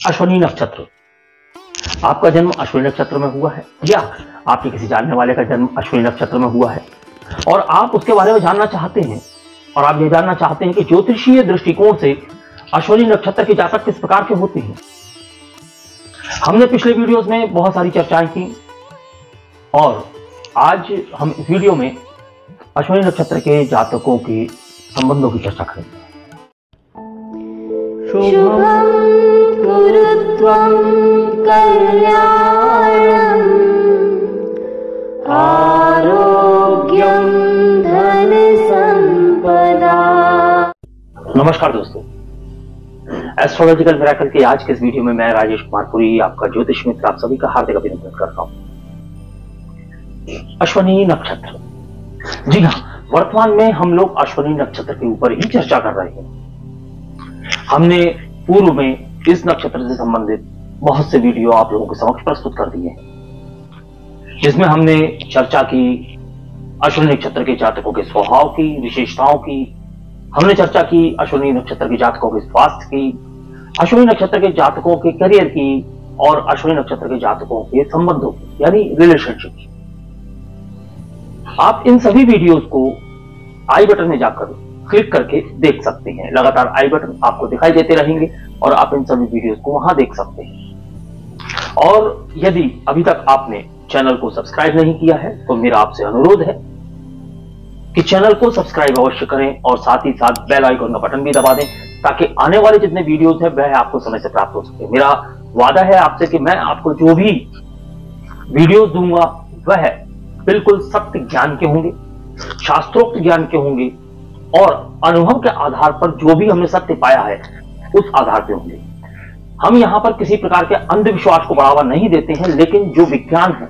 अश्विनी नक्षत्र। आपका जन्म अश्विनी नक्षत्र में हुआ है या आपके किसी जानने वाले का जन्म अश्विनी नक्षत्र में हुआ है और आप उसके बारे में जानना चाहते हैं और आप ये जानना चाहते हैं कि ज्योतिषीय दृष्टिकोण से अश्विनी नक्षत्र के जातक किस प्रकार के होते हैं। हमने पिछले वीडियोस में बहुत सारी चर्चाएं की और आज हम इस वीडियो में अश्विनी नक्षत्र के जातकों के संबंधों की चर्चा करेंगे। शुभं कुरुत्वं कल्याणं आरोग्यं धन संपदा। नमस्कार दोस्तों, एस्ट्रोलॉजिकल मिरेकल के आज के इस वीडियो में मैं राजेश कुमार पुरी, आपका ज्योतिष मित्र, आप सभी का हार्दिक अभिनंदन करता हूं। अश्विनी नक्षत्र, जी हाँ, वर्तमान में हम लोग अश्विनी नक्षत्र के ऊपर ही चर्चा कर रहे हैं। हमने पूर्व में इस नक्षत्र से संबंधित बहुत से वीडियो आप लोगों के समक्ष प्रस्तुत कर दिए हैं, जिसमें हमने चर्चा की अश्विनी नक्षत्र के जातकों के स्वभाव की, विशेषताओं की। हमने चर्चा की अश्विनी नक्षत्र के जातकों के स्वास्थ्य की, अश्विनी नक्षत्र के जातकों के करियर की और अश्विनी नक्षत्र के जातकों के संबंधों की, यानी रिलेशनशिप की। आप इन सभी वीडियोस को आई बटन में जाकर क्लिक करके देख सकते हैं। लगातार आई बटन आपको दिखाई देते रहेंगे और आप इन सभी वीडियोस को वहां देख सकते हैं। और यदि अभी तक आपने चैनल को सब्सक्राइब नहीं किया है तो मेरा आपसे अनुरोध है कि चैनल को सब्सक्राइब अवश्य करें और साथ ही साथ बेल आइकन का बटन भी दबा दें, ताकि आने वाले जितने वीडियोस हैं वह आपको समय से प्राप्त हो सके। मेरा वादा है आपसे कि मैं आपको जो भी वीडियोस दूंगा वह बिल्कुल सत्य ज्ञान के होंगे, शास्त्रोक्त ज्ञान के होंगे और अनुभव के आधार पर जो भी हमने सत्य पाया है उस आधार पर होंगे। हम यहां पर किसी प्रकार के अंधविश्वास को बढ़ावा नहीं देते हैं, लेकिन जो विज्ञान है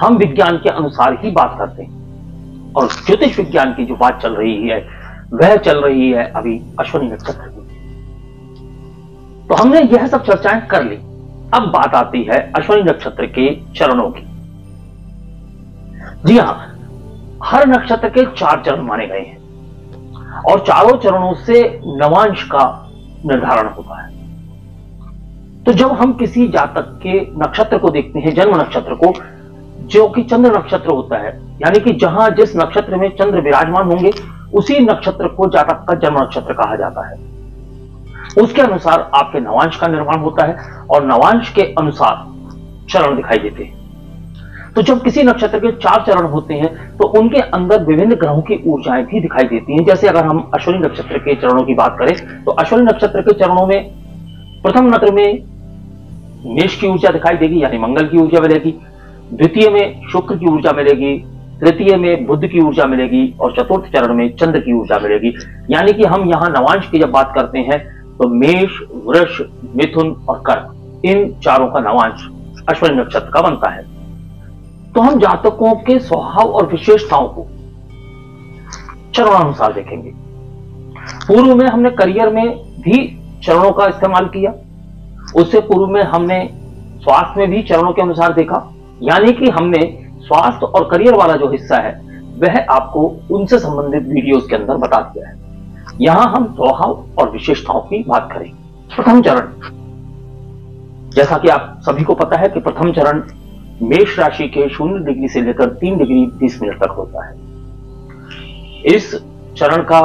हम विज्ञान के अनुसार ही बात करते हैं। और ज्योतिष विज्ञान की जो बात चल रही है वह चल रही है अभी अश्विनी नक्षत्र की। तो हमने यह सब चर्चाएं कर ली। अब बात आती है अश्विनी नक्षत्र के चरणों की। जी हां, हर नक्षत्र के 4 चरण माने गए हैं और चारों चरणों से नवांश का निर्धारण होता है। तो जब हम किसी जातक के नक्षत्र को देखते हैं, जन्म नक्षत्र को, जो कि चंद्र नक्षत्र होता है, यानी कि जहां जिस नक्षत्र में चंद्र विराजमान होंगे उसी नक्षत्र को जातक का जन्म नक्षत्र कहा जाता है। उसके अनुसार आपके नवांश का निर्माण होता है और नवांश के अनुसार चरण दिखाई देते हैं। तो जब किसी नक्षत्र के 4 चरण होते हैं तो उनके अंदर विभिन्न ग्रहों की ऊर्जाएं भी दिखाई देती हैं। जैसे अगर हम अश्विनी नक्षत्र के चरणों की बात करें तो अश्विनी नक्षत्र के चरणों में प्रथम नत्र में मेष की ऊर्जा दिखाई देगी, यानी मंगल की ऊर्जा मिलेगी। द्वितीय में शुक्र की ऊर्जा मिलेगी, तृतीय में बुध की ऊर्जा मिलेगी और चतुर्थ चरण में चंद्र की ऊर्जा मिलेगी। यानी कि हम यहां नवांश की जब बात करते हैं तो मेष, वृष, मिथुन और कर्क, इन चारों का नवांश अश्विनी नक्षत्र का बनता है। तो हम जातकों के स्वभाव और विशेषताओं को चरणानुसार देखेंगे। पूर्व में हमने करियर में भी चरणों का इस्तेमाल किया, उससे पूर्व में हमने स्वास्थ्य में भी चरणों के अनुसार देखा। यानी कि हमने स्वास्थ्य और करियर वाला जो हिस्सा है वह आपको उनसे संबंधित वीडियोस के अंदर बता दिया है। यहां हम स्वभाव और विशेषताओं की बात करेंगे। प्रथम चरण, जैसा कि आप सभी को पता है कि प्रथम चरण मेष राशि के 0 डिग्री से लेकर 3 डिग्री 30 मिनट तक होता है। इस चरण का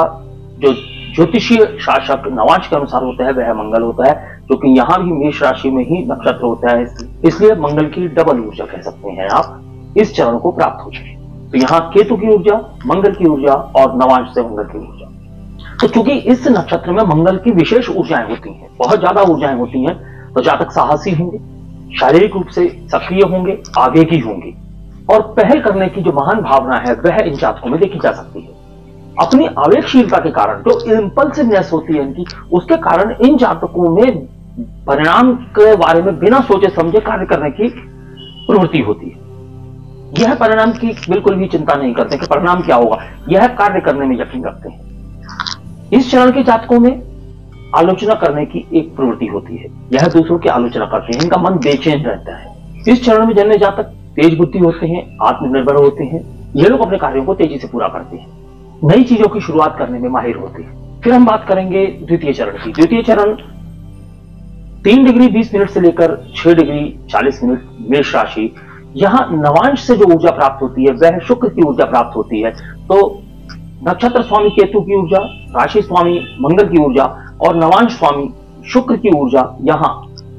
जो ज्योतिषीय शासक नवांश के अनुसार होता है वह मंगल होता है, क्योंकि यहां भी मेष राशि में ही नक्षत्र होता है, इसलिए मंगल की डबल ऊर्जा कह सकते हैं आप इस चरण को प्राप्त हो जाए। तो यहाँ केतु की ऊर्जा, मंगल की ऊर्जा और नवांश से मंगल की ऊर्जा। तो चूंकि इस नक्षत्र में मंगल की विशेष ऊर्जाएं होती हैं, बहुत ज्यादा ऊर्जाएं होती हैं, तो जातक साहसी होंगे, शारीरिक रूप से सक्रिय होंगे, आवेगी होंगे और पहल करने की जो महान भावना है वह इन जातकों में देखी जा सकती है। अपनी आवेगशीलता के कारण जो इंपल्सिवनेस होती है इनकी, उसके कारण इन जातकों में परिणाम के बारे में बिना सोचे समझे कार्य करने की प्रवृत्ति होती है। यह परिणाम की बिल्कुल भी चिंता नहीं करते कि परिणाम क्या होगा, यह कार्य करने में यकीन रखते हैं। इस चरण के जातकों में आलोचना करने की एक प्रवृत्ति होती है, यह दूसरों की आलोचना करते हैं, इनका मन बेचैन रहता है। इस चरण में जन्मे जातक तेज बुद्धि होते हैं, आत्मनिर्भर होते हैं, ये लोग अपने कार्यों को तेजी से पूरा करते हैं, नई चीजों की शुरुआत करने में माहिर होते हैं। फिर हम बात करेंगे द्वितीय चरण की। द्वितीय चरण 3 डिग्री 20 मिनट से लेकर 6 डिग्री 40 मिनट मेष राशि, यहां नवांश से जो ऊर्जा प्राप्त होती है वह शुक्र की ऊर्जा प्राप्त होती है। तो नक्षत्र स्वामी केतु की ऊर्जा, राशि स्वामी मंगल की ऊर्जा और नवांश स्वामी शुक्र की ऊर्जा यहां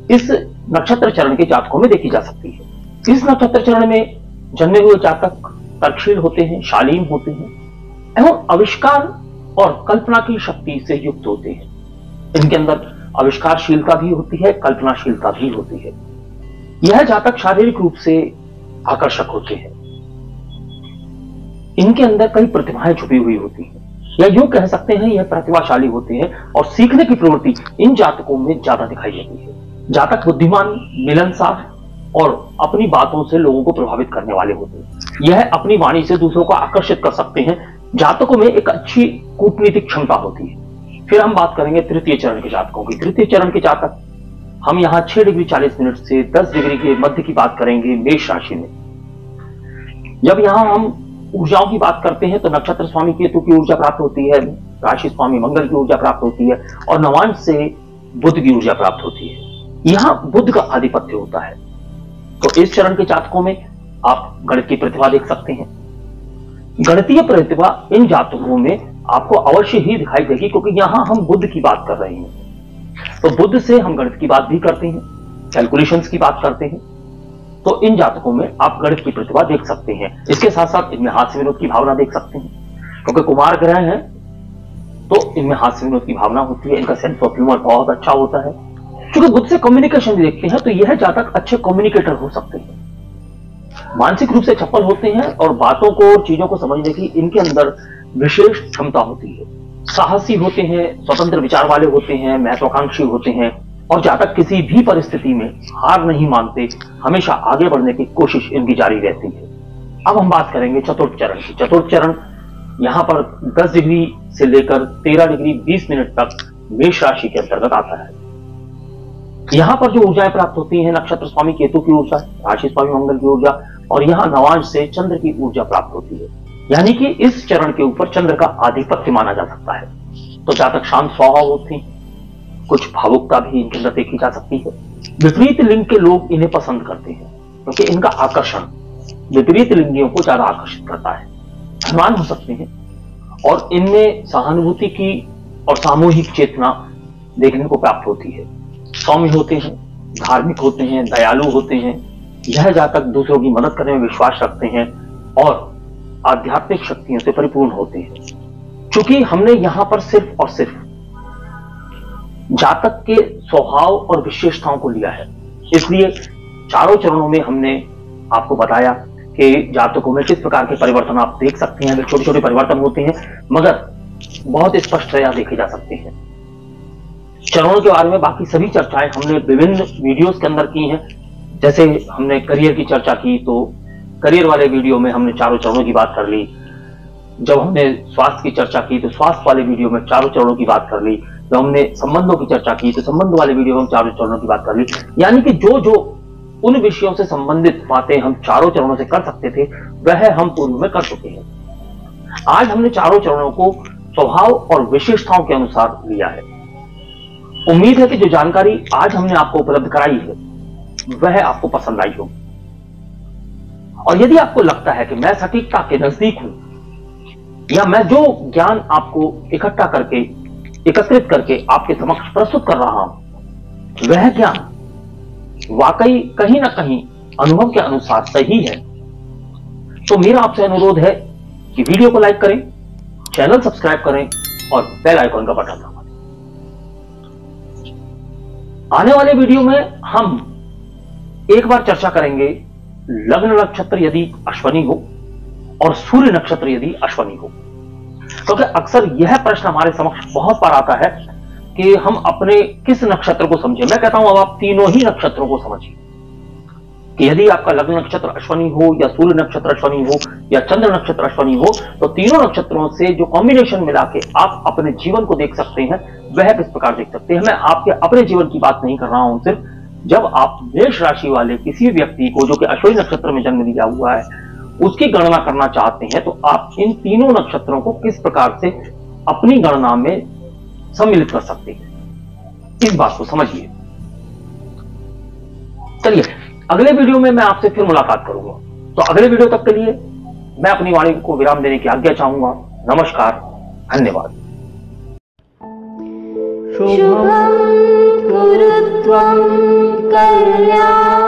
इस नक्षत्र चरण के जातकों में देखी जा सकती है। इस नक्षत्र चरण में जन्मे हुए जातक तर्कशील होते हैं, शालीन होते हैं एवं आविष्कार और कल्पना की शक्ति से युक्त होते हैं। इनके अंदर आविष्कारशीलता भी होती है, कल्पनाशीलता भी होती है। यह जातक शारीरिक रूप से आकर्षक होते हैं। इनके अंदर कई प्रतिभाएं छुपी हुई होती हैं, या यूं कह सकते हैं यह प्रतिभाशाली होते हैं और सीखने की प्रवृत्ति इन जातकों में ज्यादा दिखाई देती है। जातक बुद्धिमान, मिलनसार और अपनी बातों से लोगों को प्रभावित करने वाले होते हैं। यह अपनी वाणी से दूसरों को आकर्षित कर सकते हैं। जातकों में एक अच्छी कूटनीतिक क्षमता होती है। फिर हम बात करेंगे तृतीय चरण के जातकों की। तृतीय चरण के जातक हम यहां 6 डिग्री 40 मिनट से 10 डिग्री के मध्य की बात करेंगे मेष राशि में। जब यहां हम ऊर्जाओं की बात करते हैं तो नक्षत्र स्वामी केतु की ऊर्जा प्राप्त होती है, राशि स्वामी मंगल की ऊर्जा प्राप्त होती है और नवांश से बुध की ऊर्जा प्राप्त होती है। यहां बुध का आधिपत्य होता है। तो इस चरण के जातकों में आप गणित की प्रतिभा देख सकते हैं। गणितीय प्रतिभा इन जातकों में आपको अवश्य ही दिखाई देगी, क्योंकि यहां हम बुध की बात कर रहे हैं। तो बुध से हम गणित की बात भी करते हैं, कैलकुलेशंस की बात करते हैं। तो इन जातकों में आप गणित की प्रतिभा देख सकते हैं। इसके साथ साथ इनमें हास्य विनोद की भावना देख सकते हैं, क्योंकि कुमार ग्रह है तो इनमें हास्य विनोद की भावना होती है। इनका सेंस ऑफ ह्यूमर बहुत अच्छा होता है। क्योंकि बुध से कम्युनिकेशन भी देखते हैं तो यह जातक अच्छे कम्युनिकेटर हो सकते हैं। मानसिक रूप से चपल होते हैं और बातों को और चीजों को समझने की इनके अंदर विशेष क्षमता होती है। साहसी होते हैं, स्वतंत्र विचार वाले होते हैं, महत्वाकांक्षी होते हैं और जातक किसी भी परिस्थिति में हार नहीं मानते, हमेशा आगे बढ़ने की कोशिश इनकी जारी रहती है। अब हम बात करेंगे चतुर्थ चरण की। चतुर्थ चरण यहां पर 10 डिग्री से लेकर 13 डिग्री 20 मिनट तक मेष राशि के अंतर्गत आता है। यहां पर जो ऊर्जाएं प्राप्त होती हैं, नक्षत्र स्वामी केतु की ऊर्जा, राशि स्वामी मंगल की ऊर्जा और यहां नवांश से चंद्र की ऊर्जा प्राप्त होती है। यानी कि इस चरण के ऊपर चंद्र का आधिपत्य माना जा सकता है। तो जातक शांत स्वभाव होते हैं, कुछ भावुकता भी इनके अंदर देखी जा सकती है। विपरीत लिंग के लोग इन्हें पसंद करते हैं, क्योंकि इनका आकर्षण विपरीत लिंगियों को ज्यादा आकर्षित करता है। धनवान हो सकते हैं और इनमें सहानुभूति की और सामूहिक चेतना देखने को प्राप्त होती है। सौम्य होते हैं, धार्मिक होते हैं, दयालु होते हैं। यह जातक दूसरों की मदद करने में विश्वास रखते हैं और आध्यात्मिक शक्तियों से परिपूर्ण होते हैं। क्योंकि हमने यहां पर सिर्फ और सिर्फ जातक के स्वभाव और विशेषताओं को लिया है, इसलिए चारों चरणों में हमने आपको बताया कि जातकों में किस प्रकार के परिवर्तन आप देख सकते हैं। छोटे छोटे परिवर्तन होते हैं मगर बहुत स्पष्टतया देखे जा सकते हैं। चरणों के बारे में बाकी सभी चर्चाएं हमने विभिन्न वीडियोस के अंदर की हैं। जैसे हमने करियर की चर्चा की तो करियर वाले वीडियो में हमने चारों चरणों की बात कर ली। जब हमने स्वास्थ्य की चर्चा की तो स्वास्थ्य वाले वीडियो में चारों चरणों की बात कर ली। जब हमने संबंधों की चर्चा की तो संबंध वाले वीडियो में चारों चरणों की बात कर ली। यानी कि जो जो उन विषयों से संबंधित बातें हम चारों चरणों से कर सकते थे वह हम पूर्व में कर चुके हैं। आज हमने चारों चरणों को स्वभाव और विशेषताओं के अनुसार लिया है। उम्मीद है कि जो जानकारी आज हमने आपको उपलब्ध कराई है वह आपको पसंद आई होगी। और यदि आपको लगता है कि मैं सटीकता के नजदीक हूं या मैं जो ज्ञान आपको इकट्ठा करके एकत्रित करके आपके समक्ष प्रस्तुत कर रहा हूं वह ज्ञान वाकई कहीं ना कहीं अनुभव के अनुसार सही है, तो मेरा आपसे अनुरोध है कि वीडियो को लाइक करें, चैनल सब्सक्राइब करें और बेल आइकॉन का बटन दबाएं। आने वाले वीडियो में हम एक बार चर्चा करेंगे लग्न नक्षत्र यदि अश्वनी हो और सूर्य नक्षत्र यदि अश्वनी हो, क्योंकि अक्सर यह प्रश्न हमारे समक्ष बहुत बार आता है कि हम अपने किस नक्षत्र को समझें। मैं कहता हूं अब आप तीनों ही नक्षत्रों को समझिए कि यदि आपका लग्न नक्षत्र अश्वनी हो या सूर्य नक्षत्र अश्वनी हो या चंद्र नक्षत्र अश्वनी हो तो तीनों नक्षत्रों से जो कॉम्बिनेशन मिला के आप अपने जीवन को देख सकते हैं वह किस प्रकार देख सकते हैं। मैं आपके अपने जीवन की बात नहीं कर रहा हूं, सिर्फ जब आप मेष राशि वाले किसी व्यक्ति को जो कि अश्वनी नक्षत्र में जन्म लिया हुआ है उसकी गणना करना चाहते हैं तो आप इन तीनों नक्षत्रों को किस प्रकार से अपनी गणना में सम्मिलित कर सकते हैं, इस बात को समझिए। चलिए अगले वीडियो में मैं आपसे फिर मुलाकात करूंगा। तो अगले वीडियो तक के लिए मैं अपनी वाणी को विराम देने की आज्ञा चाहूंगा। नमस्कार, धन्यवाद। शुभं कुरु त्वं कल्याणं